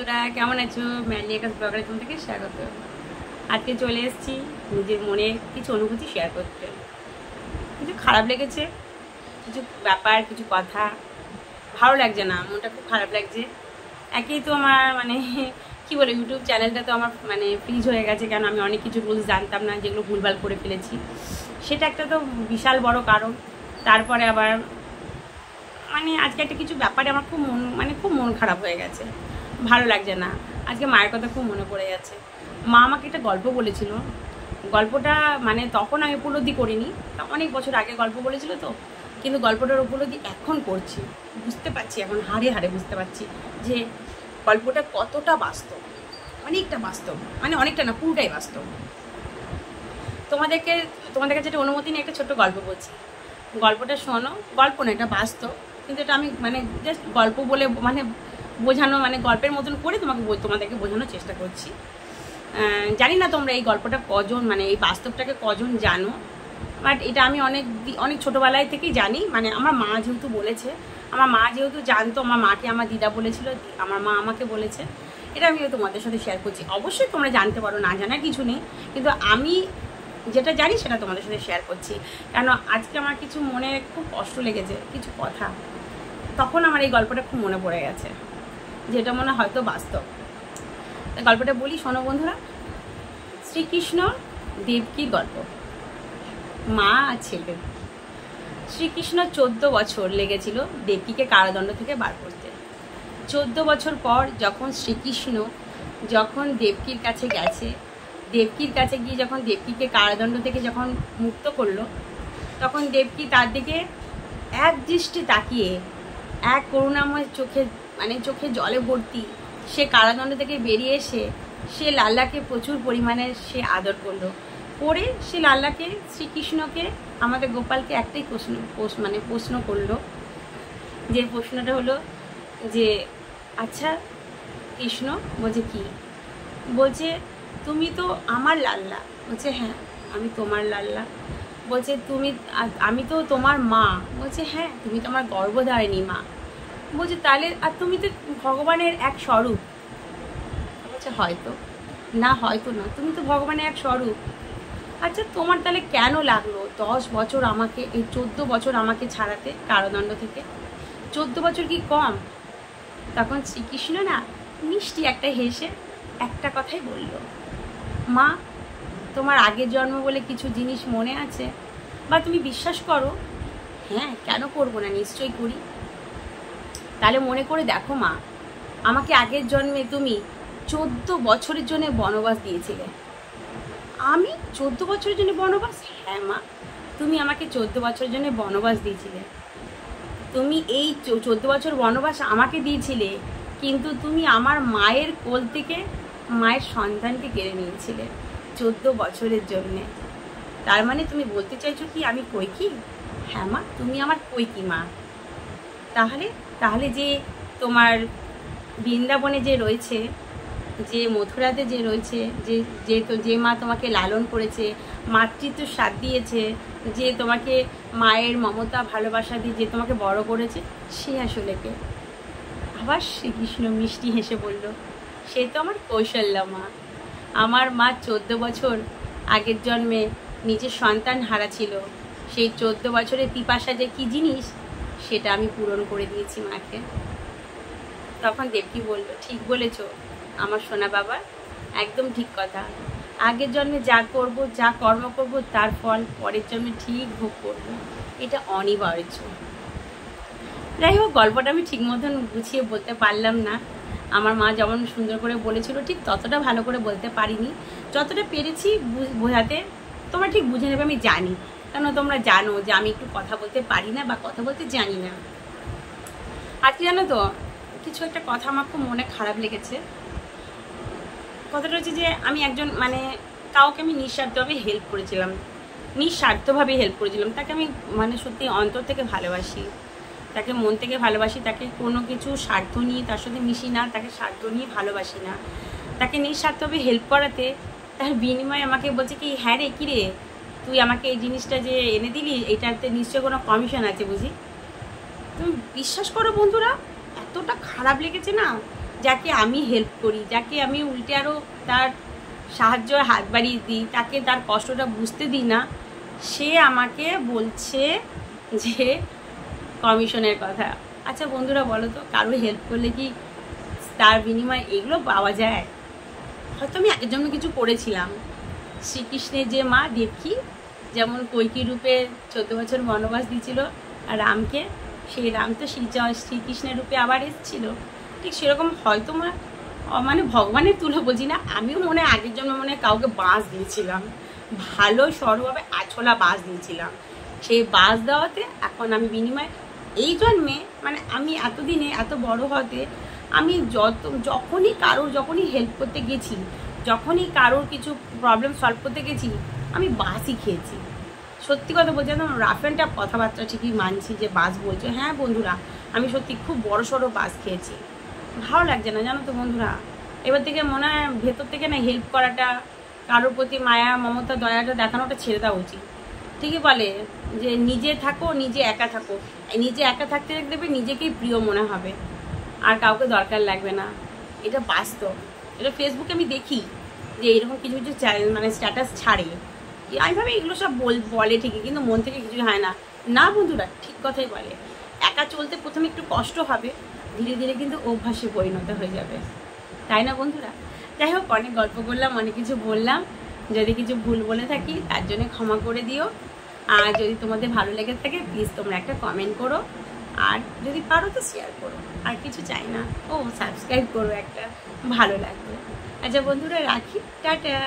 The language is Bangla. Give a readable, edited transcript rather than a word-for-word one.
বন্ধুরা, কেমন আছো? ম্যানলি একাজ ব্লগারে তোমাদেরকে স্বাগত। আজকে চলে এসেছি নিজের মনে কিছু অনুভূতি শেয়ার করতে। কিছু খারাপ লেগেছে, কিছু ব্যাপার, কিছু কথা ভালো লাগছে না, মনটা খুব খারাপ লাগছে। একেই তো আমার কি বলে, ইউটিউব চ্যানেলটা তো আমার ফ্রিজ হয়ে গেছে, কেন আমি অনেক কিছু রুলস জানতাম না, যেগুলো ভুলভাল করে ফেলেছি। সেটা একটা তো বিশাল বড় কারণ। তারপরে আবার আজকে একটা কিছু ব্যাপারে আমার খুব মন খারাপ হয়ে গেছে, ভালো লাগছে না। আজকে মায়ের কথা খুব মনে পড়ে যাচ্ছে। মা আমাকে একটা গল্প বলেছিল, গল্পটা তখন আমি উপলব্ধি করিনি, অনেক বছর আগে গল্প বলেছিল তো, কিন্তু গল্পটার উপলব্ধি এখন করছি, বুঝতে পারছি, এখন হাড়ে হাড়ে বুঝতে পারছি যে গল্পটা কতটা বাস্তব, অনেকটা বাস্তব, অনেকটা না, পুরোটাই বাস্তব। তোমাদের কাছে একটা অনুমতি নিয়ে একটা ছোট্ট গল্প বলছি। গল্পটা শোনো, গল্প না, এটা বাস্তব, কিন্তু এটা আমি জাস্ট গল্প বলে বোঝানো, গল্পের মতন করে তোমাদেরকে বোঝানোর চেষ্টা করছি। জানি না তোমরা এই গল্পটা কজন, এই বাস্তবটাকে কজন জানো, বাট এটা আমি অনেক ছোটোবেলায় থেকেই জানি। আমার মা যেহেতু বলেছে, আমার মা যেহেতু জানতো, আমার মাকে আমার দিদা বলেছিল, আমার মা আমাকে বলেছে, এটা আমি তোমাদের সাথে শেয়ার করছি। অবশ্যই তোমরা জানতে পারো, না জানার কিছু নেই, কিন্তু আমি যেটা জানি সেটা তোমাদের সাথে শেয়ার করছি। কেন আজকে আমার কিছু মনে খুব কষ্ট লেগেছে, কিছু কথা, তখন আমার এই গল্পটা খুব মনে পড়ে গেছে, যেটা মনে হয়তো বাস্তব। গল্পটা বলি, শোনো বন্ধুরা। শ্রীকৃষ্ণ দেবকীর গল্প, মা আর ছেলে। শ্রীকৃষ্ণ 14 বছর লেগেছিল দেবকীকে কারাদণ্ড থেকে বার করতে। 14 বছর পর যখন শ্রীকৃষ্ণ দেবকীর কাছে গেছে, দেবকীর কাছে গিয়ে যখন দেবকীকে কারাদণ্ড থেকে যখন মুক্ত করলো, তখন দেবকী তার দিকে এক দৃষ্টি তাকিয়ে, এক করুণাময় চোখে জলে ভর্তি, সে কারাদণ্ড থেকে বেরিয়ে এসে সে লাল্লাকে প্রচুর পরিমাণে সে আদর করলো। করে সে লাল্লাকে, শ্রীকৃষ্ণকে, আমাদের গোপালকে একটাই প্রশ্ন করলো, যে প্রশ্নটা হলো যে, আচ্ছা কৃষ্ণ, বলছে কি? বলছে তুমি তো আমার লাল্লা। বলছে হ্যাঁ, আমি তোমার লাল্লা। বলছে আমি তো তোমার মা। বলছে হ্যাঁ, তুমি তো আমার গর্ভধারিণী মা। বলছে তাহলে আর তুমি তো ভগবানের এক স্বরূপ। বলছে হয়তো না, হয়তো না, তুমি তো ভগবানের এক স্বরূপ। আচ্ছা তোমার তাহলে কেন লাগলো 10 বছর আমাকে, এই 14 বছর আমাকে ছাড়াতে কারাদণ্ড থেকে? 14 বছর কি কম? তখন শ্রীকৃষ্ণ না মিষ্টি একটা হেসে একটা কথাই বলল, মা তোমার আগের জন্ম বলে কিছু জিনিস মনে আছে, বা তুমি বিশ্বাস করো? হ্যাঁ, কেন করবো না, নিশ্চয়ই করি। তাহলে মনে করে দেখো মা, আমাকে আগের জন্মে তুমি 14 বছরের জন্য বনবাস দিয়েছিলে। আমি 14 বছরের জন্য বনবাস? হ্যাঁ মা, তুমি আমাকে 14 বছরের জন্য বনবাস দিয়েছিলে। তুমি এই 14 বছর বনবাস আমাকে দিয়েছিলে, কিন্তু তুমি আমার মায়ের কোল থেকে মায়ের সন্তানকে কেড়ে নিয়েছিলে 14 বছরের জন্যে। তার তুমি বলতে চাইছো কি আমি কৈকি? হ্যাঁ মা, তুমি আমার কৈকি মা। তাহলে যে তোমার বৃন্দাবনে যে রয়েছে, যে মথুরাতে যে রয়েছে, যে মা তোমাকে লালন করেছে, মাতৃত্ব স্বাদ দিয়েছে, যে তোমাকে মায়ের মমতা ভালোবাসা দিয়ে যে তোমাকে বড় করেছে, সে আসলে কে? আবার শ্রীকৃষ্ণ মিষ্টি হেসে বলল, সে তো আমার কৌশল্যা মা। আমার মা 14 বছর আগের জন্মে নিজের সন্তান হারা ছিল, সেই 14 বছরের পিপাসা যে কী জিনিস, সেটা আমি পূরণ করে দিয়েছি মাকে। তখন দেবকী বলল, ঠিক বলেছ আমার সোনা বাবা, একদম ঠিক কথা। আগের জন্মে যা করব, যা কর্ম করব, তার ফল পরের জন্মে ঠিক ভোগ করব, এটা অনিবার্য। যাই হোক, গল্পটা আমি ঠিক মতন গুছিয়ে বলতে পারলাম না। আমার মা যেমন সুন্দর করে বলেছিল, ঠিক ততটা ভালো করে বলতে পারিনি, যতটা পেরেছি বোঝাতে। তোমরা ঠিক বুঝে নেবে, আমি জানি, কেন তোমরা জানো যে আমি একটু কথা বলতে পারি না বা কথা বলতে জানি না। আজকে জানো তো, কিছু একটা কথা আমার খুব মনে খারাপ লেগেছে। কথাটা হচ্ছে যে আমি একজন কাউকে আমি নিঃস্বার্থভাবে হেল্প করেছিলাম, তাকে আমি সত্যি অন্তর থেকে ভালোবাসি, তাকে মন থেকে ভালোবাসি, তাকে কোনো কিছু স্বার্থ নিয়ে তার সাথে মিশি না, তাকে স্বার্থ নিয়ে ভালোবাসি না। তাকে নিঃস্বার্থভাবে হেল্প করাতে তার বিনিময়ে আমাকে বলছে কি, হ্যাঁ রে, কী রে, তুই আমাকে এই জিনিসটা যে এনে দিলি, এটাতে নিশ্চয়ই কোনো কমিশন আছে বুঝি। তুমি বিশ্বাস করো বন্ধুরা, এতটা খারাপ লেগেছে না, যাকে আমি হেল্প করি, যাকে আমি উল্টে আরও তার সাহায্যের হাত বাড়িয়ে দিই, তাকে তার কষ্টটা বুঝতে দিই না, সে আমাকে বলছে যে কমিশনের কথা। আচ্ছা বন্ধুরা বলো তো, কারো হেল্প করলে কি তার বিনিময়ে এগুলো পাওয়া যায়? হয়তো আমি আগের জন্য কিছু করেছিলাম। শ্রীকৃষ্ণের যে মা দেবকী যেমন কৈকি রূপে 14 বছর বনবাস দিয়েছিল আর রামকে, সেই রাম তো শ্রীকৃষ্ণের রূপে আবার এসেছিল, ঠিক সেরকম হয়তো মানে ভগবানের তুলো বলছি না, আমিও মনে হয় আগের জন্য মনে হয় কাউকে বাঁশ দিয়েছিলাম, ভালো সরভাবে আছলা বাঁশ দিয়েছিলাম। সেই বাঁশ দেওয়াতে এখন আমি বিনিময়ে এই জন্মে মানে আমি এতদিনে এত বড় হতে আমি যখনই হেল্প করতে গেছি, যখনই কারোর কিছু প্রবলেম সলভ করতে গেছি, আমি বাসই খেয়েছি। সত্যি কথা বলছি, একদম রাফ অ্যান্ড টাফ কথাবার্তা ঠিকই মানছি যে বাস বলছে। হ্যাঁ বন্ধুরা, আমি সত্যি খুব বড় সড়ো বাস খেয়েছি। ভালো লাগছে না জানো তো বন্ধুরা। এবার থেকে মনে হয় ভেতর থেকে না হেল্প করাটা, কারোর প্রতি মায়া মমতা দয়াটা দেখানোটা ছেড়ে দেওয়া উচিত। ঠিকই বলে যে নিজে থাকো, নিজে একা থাকো, নিজে একা থাকতে দেখবে নিজেকেই প্রিয় মনে হবে, আর কাউকে দরকার লাগবে না। এটা বাস্তব। এটা ফেসবুকে আমি দেখি যে এরকম কিছু কিছু মানে স্ট্যাটাস ছাড়ে, আমি ভাবে এগুলো সব বলে ঠিকই, কিন্তু মন থেকে কিছু হয় না। না বন্ধুরা, ঠিক কথাই বলে। একা চলতে প্রথমে একটু কষ্ট হবে, ধীরে ধীরে কিন্তু অভ্যাসে পরিণত হয়ে যাবে, তাই না বন্ধুরা? যাই হোক, অনেক গল্প করলাম, অনেক কিছু বললাম। যদি কিছু ভুল বলে থাকি তার জন্য ক্ষমা করে দিও। আর যদি তোমাদের ভালো লেগে থাকে প্লিজ তোমরা একটা কমেন্ট করো, আর যদি পারো তো শেয়ার করো, আর কিছু চাই না। ও সাবস্ক্রাইব করো একটা, ভালো লাগবে। আচ্ছা বন্ধুরা, রাখি, টাটা।